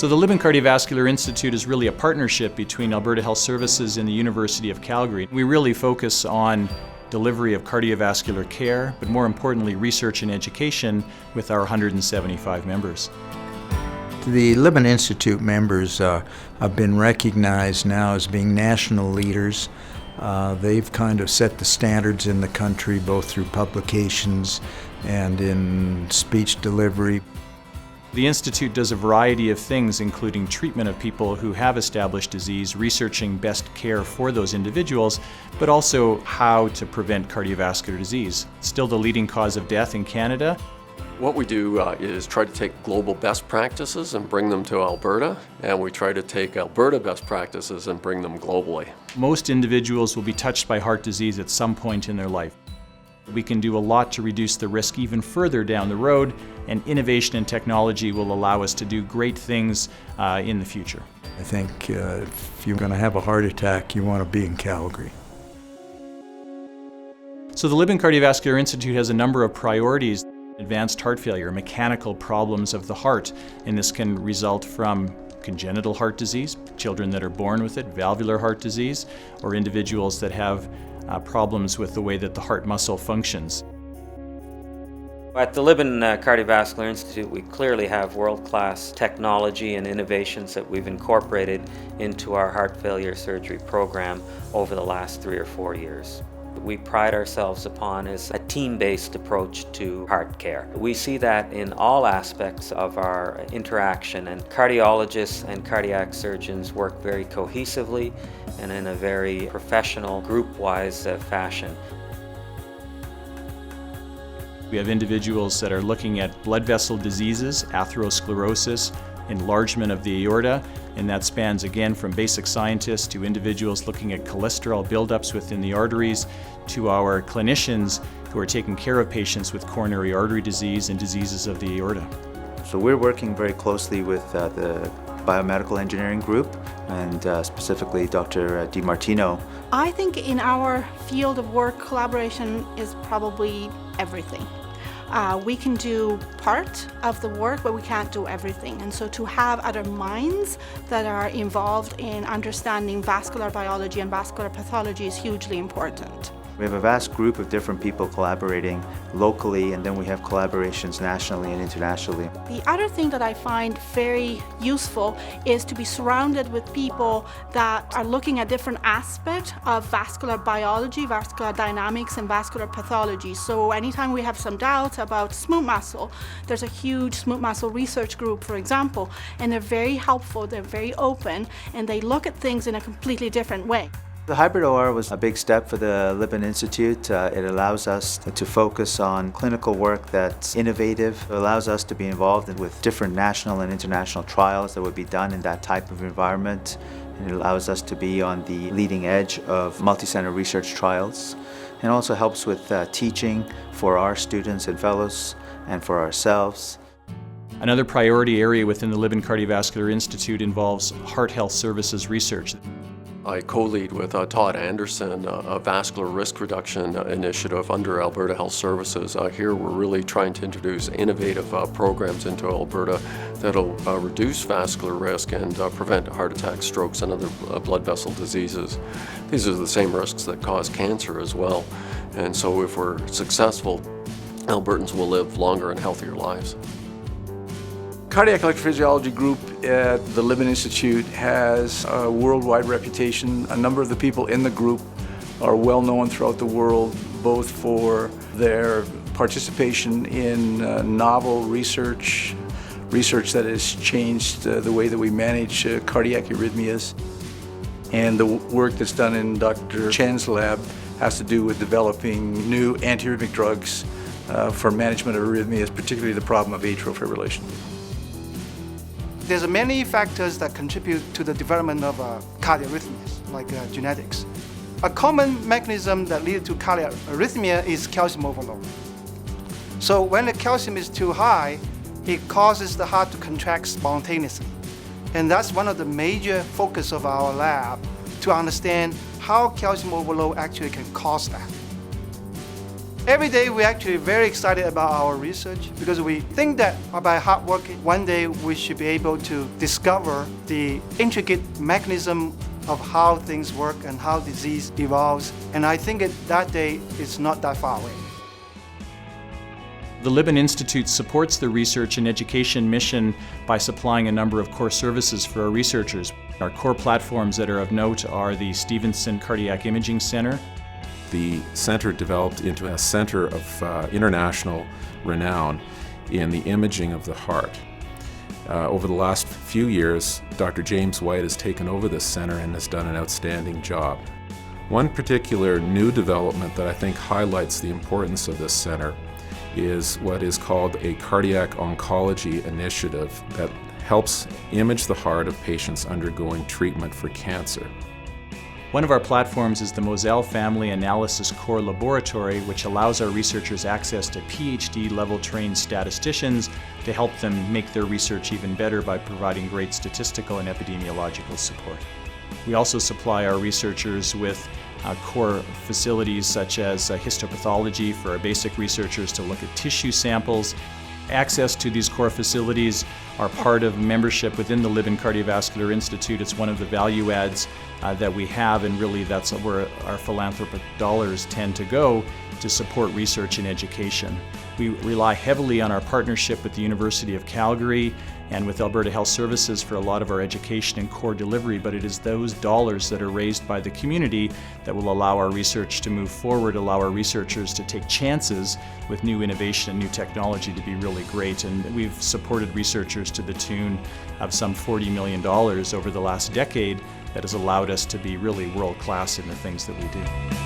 So the Libin Cardiovascular Institute is really a partnership between Alberta Health Services and the University of Calgary. We really focus on delivery of cardiovascular care, but more importantly, research and education with our 175 members. The Libin Institute members have been recognized now as being national leaders. They've kind of set the standards in the country, both through publications and in speech delivery. The Institute does a variety of things, including treatment of people who have established disease, researching best care for those individuals, but also how to prevent cardiovascular disease. It's still the leading cause of death in Canada. What we do is try to take global best practices and bring them to Alberta, and we try to take Alberta best practices and bring them globally. Most individuals will be touched by heart disease at some point in their life. We can do a lot to reduce the risk even further down the road, and innovation and technology will allow us to do great things in the future. I think if you're going to have a heart attack, you want to be in Calgary. So the Libin Cardiovascular Institute has a number of priorities. Advanced heart failure, mechanical problems of the heart, and this can result from congenital heart disease, children that are born with it, valvular heart disease, or individuals that have problems with the way that the heart muscle functions. At the Libin Cardiovascular Institute, we clearly have world-class technology and innovations that we've incorporated into our heart failure surgery program over the last 3 or 4 years. We pride ourselves upon is a team-based approach to heart care. We see that in all aspects of our interaction, and cardiologists and cardiac surgeons work very cohesively and in a very professional, group-wise fashion. We have individuals that are looking at blood vessel diseases, atherosclerosis, enlargement of the aorta, and that spans again from basic scientists to individuals looking at cholesterol buildups within the arteries to our clinicians who are taking care of patients with coronary artery disease and diseases of the aorta. So we're working very closely with the biomedical engineering group and specifically Dr. DiMartino. I think in our field of work, collaboration is probably everything. We can do part of the work, but we can't do everything. And so to have other minds that are involved in understanding vascular biology and vascular pathology is hugely important. We have a vast group of different people collaborating locally, and then we have collaborations nationally and internationally. The other thing that I find very useful is to be surrounded with people that are looking at different aspects of vascular biology, vascular dynamics, and vascular pathology. So anytime we have some doubts about smooth muscle, there's a huge smooth muscle research group, for example, and they're very helpful, they're very open, and they look at things in a completely different way. The hybrid OR was a big step for the Libin Institute. It allows us to focus on clinical work that's innovative. It allows us to be involved with different national and international trials that would be done in that type of environment. And it allows us to be on the leading edge of multi-center research trials. And also helps with teaching for our students and fellows and for ourselves. Another priority area within the Libin Cardiovascular Institute involves heart health services research. I co-lead with Todd Anderson a vascular risk reduction initiative under Alberta Health Services. Here we're really trying to introduce innovative programs into Alberta that'll reduce vascular risk and prevent heart attacks, strokes, and other blood vessel diseases. These are the same risks that cause cancer as well. And so if we're successful, Albertans will live longer and healthier lives. Cardiac electrophysiology group at the Libin Institute has a worldwide reputation. A number of the people in the group are well known throughout the world, both for their participation in novel research that has changed the way that we manage cardiac arrhythmias. And the work that's done in Dr. Chen's lab has to do with developing new antiarrhythmic drugs for management of arrhythmias, particularly the problem of atrial fibrillation. There's many factors that contribute to the development of cardiac arrhythmias, like genetics. A common mechanism that leads to cardiac arrhythmia is calcium overload. So when the calcium is too high, it causes the heart to contract spontaneously. And that's one of the major focus of our lab, to understand how calcium overload actually can cause that. Every day we're actually very excited about our research because we think that by hard work, one day we should be able to discover the intricate mechanism of how things work and how disease evolves. And I think that day is not that far away. The Libin Institute supports the research and education mission by supplying a number of core services for our researchers. Our core platforms that are of note are the Stevenson Cardiac Imaging Center. The center developed into a center of international renown in the imaging of the heart. Over the last few years, Dr. James White has taken over this center and has done an outstanding job. One particular new development that I think highlights the importance of this center is what is called a cardiac oncology initiative that helps image the heart of patients undergoing treatment for cancer. One of our platforms is the Moselle Family Analysis Core Laboratory, which allows our researchers access to PhD-level trained statisticians to help them make their research even better by providing great statistical and epidemiological support. We also supply our researchers with core facilities such as histopathology for our basic researchers to look at tissue samples. Access to these core facilities are part of membership within the Libin Cardiovascular Institute. It's one of the value adds that we have, and really that's where our philanthropic dollars tend to go to support research and education. We rely heavily on our partnership with the University of Calgary and with Alberta Health Services for a lot of our education and core delivery, but it is those dollars that are raised by the community that will allow our research to move forward, allow our researchers to take chances with new innovation and new technology to be really great. And we've supported researchers to the tune of some $40 million over the last decade that has allowed us to be really world-class in the things that we do.